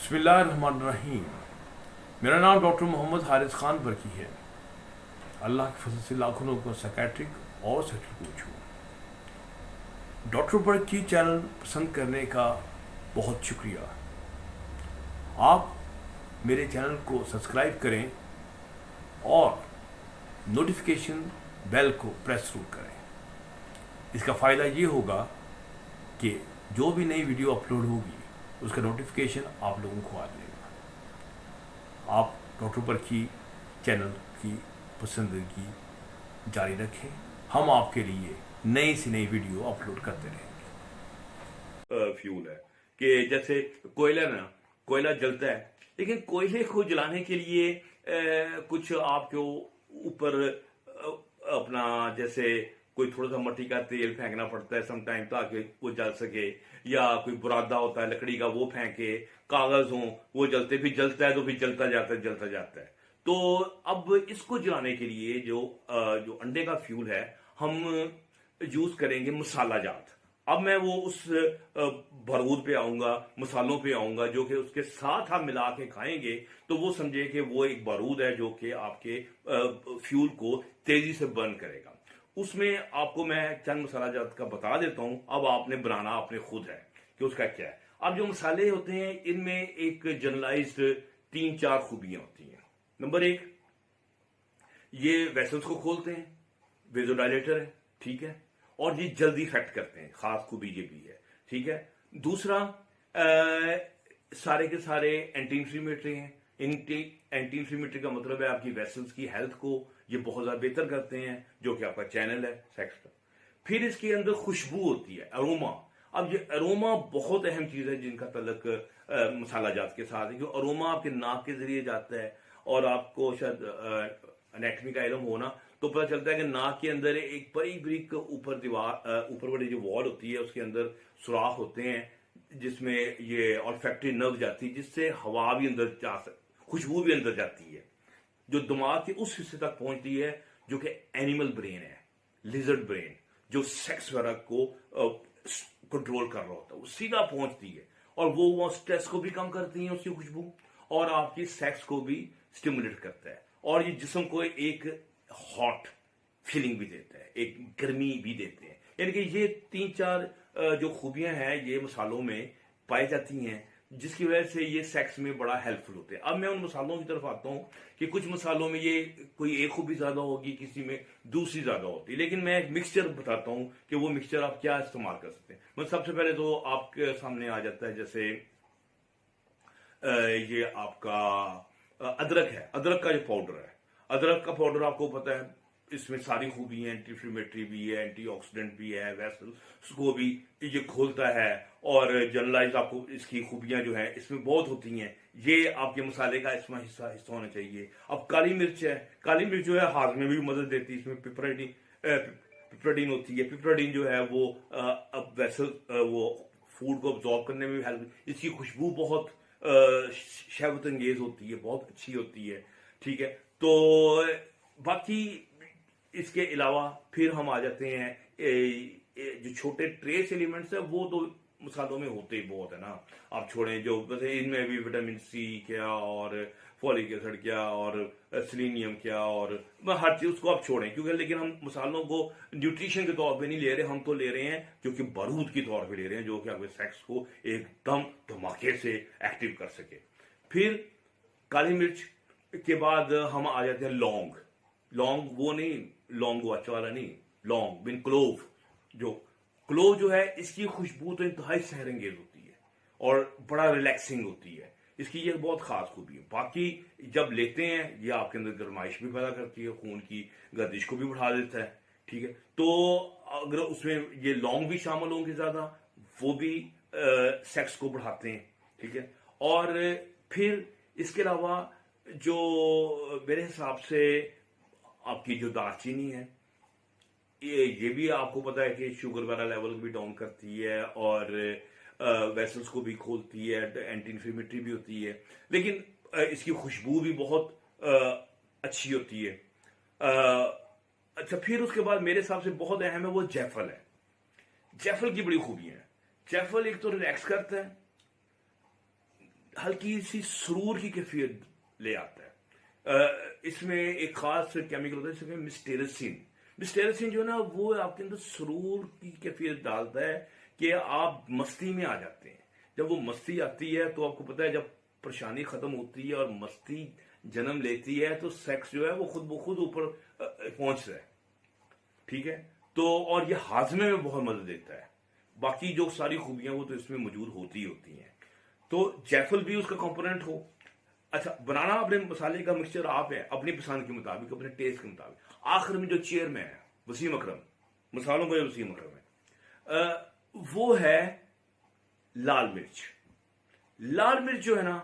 बिस्मिल्लाहिर्रहमानिर्रहीम। मेरा नाम डॉक्टर मोहम्मद हारिस खान बरकी है। अल्लाह के फजल से लाखों लोगों को साइकेट्रिक और सेक्टर कोच हूँ। डॉक्टर बरकी चैनल पसंद करने का बहुत शुक्रिया। आप मेरे चैनल को सब्सक्राइब करें और नोटिफिकेशन बेल को प्रेस जरूर करें। इसका फ़ायदा ये होगा कि जो भी नई वीडियो अपलोड होगी उसका नोटिफिकेशन आप लोगों को आ जाएगा। आप डॉक्टर बरकी चैनल की पसंदगी जारी रखें। हम आपके लिए नई से नई वीडियो अपलोड करते रहेंगे। फ्यूल है कि जैसे कोयला ना, कोयला जलता है, लेकिन कोयले को जलाने के लिए कुछ आपके ऊपर अपना जैसे कोई थोड़ा सा मट्टी का तेल फेंकना पड़ता है समटाइम ताकि वो जल सके, या कोई बुरादा होता है लकड़ी का वो फेंके, कागज हो वो जलते, फिर जलता है तो फिर जलता जाता है। तो अब इसको जलाने के लिए जो अंडे का फ्यूल है हम यूज करेंगे मसाला जात। अब मैं वो उस बारूद पे आऊंगा, मसालों पे आऊंगा जो कि उसके साथ आप मिला के खाएंगे तो वो समझे कि वो एक बारूद है जो कि आपके फ्यूल को तेजी से बर्न करेगा। उसमें आपको मैं चंद मसाला जात का बता देता हूं। अब आपने बनाना आपने खुद है कि उसका क्या है। अब जो मसाले होते हैं इनमें एक जनरलाइज्ड 3-4 खूबियां होती हैं। नंबर 1, ये वेसल्स को खोलते हैं, वेजोडाइलेटर है, ठीक है, और ये जल्दी इफेक्ट करते हैं, खास खूबी ये भी है, ठीक है। दूसरा, सारे के सारे एंटी इंफ्लेमेटरी हैं। एंटी इंफ्लेमेटरी का मतलब है आपकी वेसल्स की हेल्थ को ये बहुत ज्यादा बेहतर करते हैं, जो कि आपका चैनल है सेक्स का। फिर इसके अंदर खुशबू होती है, अरोमा। अब ये अरोमा बहुत अहम चीज है जिनका तल्लक मसाला जात के साथ है, क्योंकि अरोमा आपके नाक के जरिए जाता है। और आपको शायद एनेटमी का इल्म होना तो पता चलता है कि नाक के अंदर एक बड़ी ब्रिक ऊपर दीवार ऊपर वाली जो वॉल होती है उसके अंदर सुराख होते हैं जिसमें ये ऑल्फैक्टरी नर्व जाती है, जिससे हवा भी अंदर जा सकती, खुशबू भी अंदर जाती है, जो दिमाग के उस हिस्से तक पहुंचती है जो कि एनिमल ब्रेन है, लिजर्ड ब्रेन, जो सेक्स वगैरह को कंट्रोल कर रहा होता है, वो सीधा पहुंचती है। और वो स्ट्रेस को भी कम करती है उसकी खुशबू, और आपकी सेक्स को भी स्टिमुलेट करता है, और ये जिस्म को एक हॉट फीलिंग भी देता है, एक गर्मी भी देते हैं। यानी कि ये 3-4 जो खूबियां हैं ये मसालों में पाई जाती हैं, जिसकी वजह से ये सेक्स में बड़ा हेल्पफुल होते हैं। अब मैं उन मसालों की तरफ आता हूं कि कुछ मसालों में ये कोई एक खूबी ज्यादा होगी, किसी में दूसरी ज्यादा होती है, लेकिन मैं एक मिक्सचर बताता हूं कि वो मिक्सचर आप क्या इस्तेमाल कर सकते हैं। मतलब सबसे पहले तो आपके सामने आ जाता है जैसे ये आपका अदरक है, अदरक का जो पाउडर है, अदरक का पाउडर आपको पता है इसमें सारी खूबी है, एंटी इंफ्लेमेटरी भी है, एंटीऑक्सीडेंट भी है, वेसल्स को भी ये खोलता है, और जनरलाइज आपको इसकी खूबियां जो है इसमें बहुत होती हैं। ये आपके मसाले का इसमें हिस्सा होना चाहिए। अब काली मिर्च है, काली मिर्च जो है हार्ट में भी मदद देती है, इसमें पिपराडीन होती है। पिपराडीन जो है वो अब वेसल वो फूड को अब्जॉर्ब करने में भी हेल्प, इसकी खुशबू बहुत शहवत अंगेज होती है, बहुत अच्छी होती है, ठीक है। तो बाकी इसके अलावा फिर हम आ जाते हैं जो छोटे ट्रेस एलिमेंट्स है वो तो मसालों में होते ही बहुत है ना। आप छोड़ें जो वैसे इनमें भी विटामिन सी क्या और फॉलिक एसिड क्या और सेलेनियम क्या और हर चीज उसको आप छोड़ें, क्योंकि लेकिन हम मसालों को न्यूट्रिशन के तौर पे नहीं ले रहे, हम तो ले रहे हैं जो कि बारूद के तौर पे ले रहे हैं, जो कि आपके सेक्स को एकदम धमाके से एक्टिव कर सके। फिर काली मिर्च के बाद हम आ जाते हैं लौंग। लौंग वो नहीं, लौंग वो अच्छा वाला नहीं, लौंग बिन क्लोव। जो क्लोव जो है इसकी खुशबू तो इंतहाई सहरंगेज होती है और बड़ा रिलैक्सिंग होती है, इसकी ये बहुत खास खूबी है। बाकी जब लेते हैं ये आपके अंदर गर्माइश भी पैदा करती है, खून की गर्दिश को भी बढ़ा देता है, ठीक है। तो अगर उसमें ये लौंग भी शामिल होंगे ज्यादा, वो भी सेक्स को बढ़ाते हैं, ठीक है। और फिर इसके अलावा जो मेरे हिसाब से आपकी जो दालचीनी है ये भी आपको पता है कि शुगर वाला लेवल भी डाउन करती है और वेसल्स को भी खोलती है, एंटी इंफ्लेमेटरी भी होती है, लेकिन इसकी खुशबू भी बहुत अच्छी होती है। अच्छा, फिर उसके बाद मेरे हिसाब से बहुत अहम है वो जायफल है। जायफल की बड़ी खूबियां हैं। जायफल एक तो रिलैक्स करता है, हल्की सी सुरूर की कैफियत ले आता है। इसमें एक खास केमिकल होता है जिसमें मिस्टेरसिन। मिस्टेरसिन जो है ना वो आपके अंदर सुरूर की कैफियत डालता है कि आप मस्ती में आ जाते हैं। जब वो मस्ती आती है तो आपको पता है जब परेशानी खत्म होती है और मस्ती जन्म लेती है तो सेक्स जो है वो खुद ब खुद ऊपर पहुंचता है। ठीक है, तो और ये हाजमे में बहुत मदद देता है। बाकी जो सारी खूबियां वो तो इसमें मौजूद होती ही होती हैं। तो जायफल भी उसका कंपोनेंट हो। अच्छा, बनाना अपने मसाले का मिक्सचर आप है अपनी पसंद के मुताबिक, अपने टेस्ट के मुताबिक। आखिर में जो चेयरमैन है वसीम अकरम, मसालों में वसीम अकरम है, वो है लाल मिर्च। लाल मिर्च जो है ना,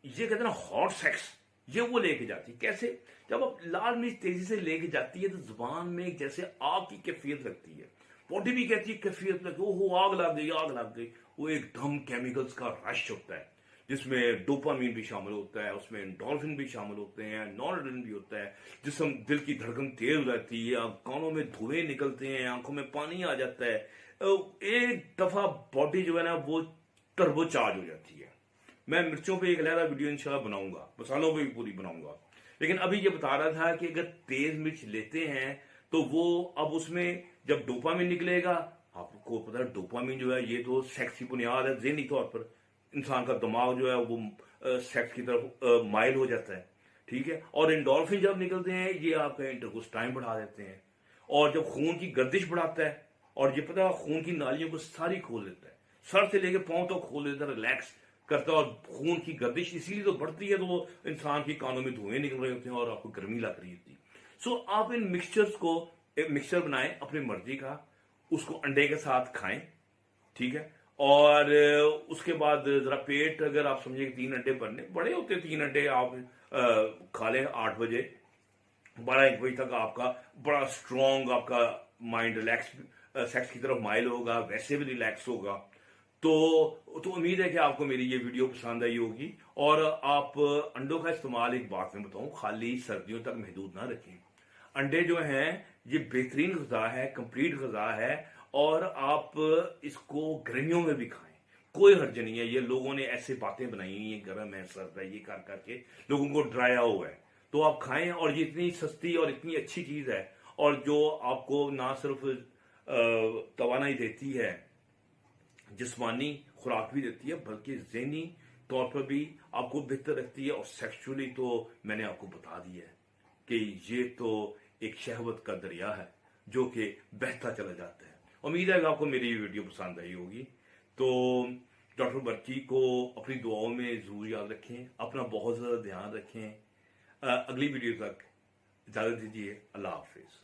ये कहते हैं ना हॉट सेक्स, ये वो लेके जाती है। कैसे? जब आप लाल मिर्च तेजी से लेके जाती है तो जुबान में जैसे आग की कैफियत लगती है, बॉडी भी कहती है कैफियत लगती है, ओहो आग लग गई, आग लग गई। वो एकदम केमिकल्स का रश होता है जिसमें डोपामीन भी शामिल होता है, उसमें एंडोर्फिन भी शामिल होते हैं, नॉरएड्रेनालिन भी होता है, जिसम दिल की धड़कन तेज हो जाती है, कानों में धुएं निकलते हैं, आंखों में पानी आ जाता है। एक दफा बॉडी जो है ना वो टर्बो चार्ज हो जाती है। मैं मिर्चों पे एक अलग वीडियो इंशाल्लाह बनाऊंगा, मसालों पे भी पूरी बनाऊंगा, लेकिन अभी ये बता रहा था कि अगर तेज मिर्च लेते हैं तो वो अब उसमें जब डोपामिन निकलेगा, आपको पता है डोपामिन जो है ये तो सेक्स की बुनियाद है। ज़हनी तौर पर इंसान का दिमाग जो है वो सेक्स की तरफ माइल हो जाता है। ठीक है, और एंडोर्फिन जब निकलते हैं ये आपका इंटरकोर्स टाइम बढ़ा देते हैं, और जब खून की गर्दिश बढ़ाता है, और ये पता है खून की नालियों को सारी खोल देता है, सर से लेकर पांव तक खोल देता है, रिलैक्स करता है। और खून की गर्दिश इसीलिए तो बढ़ती है, तो वो इंसान की कानों में धुएं निकल रहे होते हैं और आपको गर्मी लग रही होती है। सो आप इन मिक्सचर्स को एक मिक्सचर बनाएं अपनी मर्जी का, उसको अंडे के साथ खाएं। ठीक है, और उसके बाद जरा पेट, अगर आप समझे कि 3 अंडे बनने बड़े होते हैं, 3 अंडे आप खा लें 8 बजे 12-1 बजे तक, आपका बड़ा स्ट्रॉन्ग आपका माइंड रिलैक्स सेक्स की तरफ माइल होगा, वैसे भी रिलैक्स होगा। तो उम्मीद है कि आपको मेरी ये वीडियो पसंद आई होगी। और आप अंडों का इस्तेमाल, एक बात मैं बताऊं, खाली सर्दियों तक महदूद ना रखें। अंडे जो हैं ये बेहतरीन गजा है, कंप्लीट गजा है, और आप इसको गर्मियों में भी खाएं, कोई हर्ज नहीं है। ये लोगों ने ऐसे बातें बनाई हुई हैं, गर्म है सर्द है, ये कर करके लोगों को डराया हुआ है। तो आप खाएं, और ये इतनी सस्ती और इतनी अच्छी चीज है, और जो आपको ना सिर्फ तवानाई देती है, जिस्मानी खुराक भी देती है, बल्कि ज़हनी तौर पर भी आपको बेहतर रखती है। और सेक्सुअली तो मैंने आपको बता दिया है कि ये तो एक शहवत का दरिया है जो कि बहता चला जाता है। उम्मीद है कि आपको मेरी ये वीडियो पसंद आई होगी। तो डॉक्टर बर्की को अपनी दुआओं में जरूर याद रखें, अपना बहुत ज़्यादा ध्यान रखें। अगली वीडियो तक इजाज़त दीजिए। अल्लाह हाफिज़।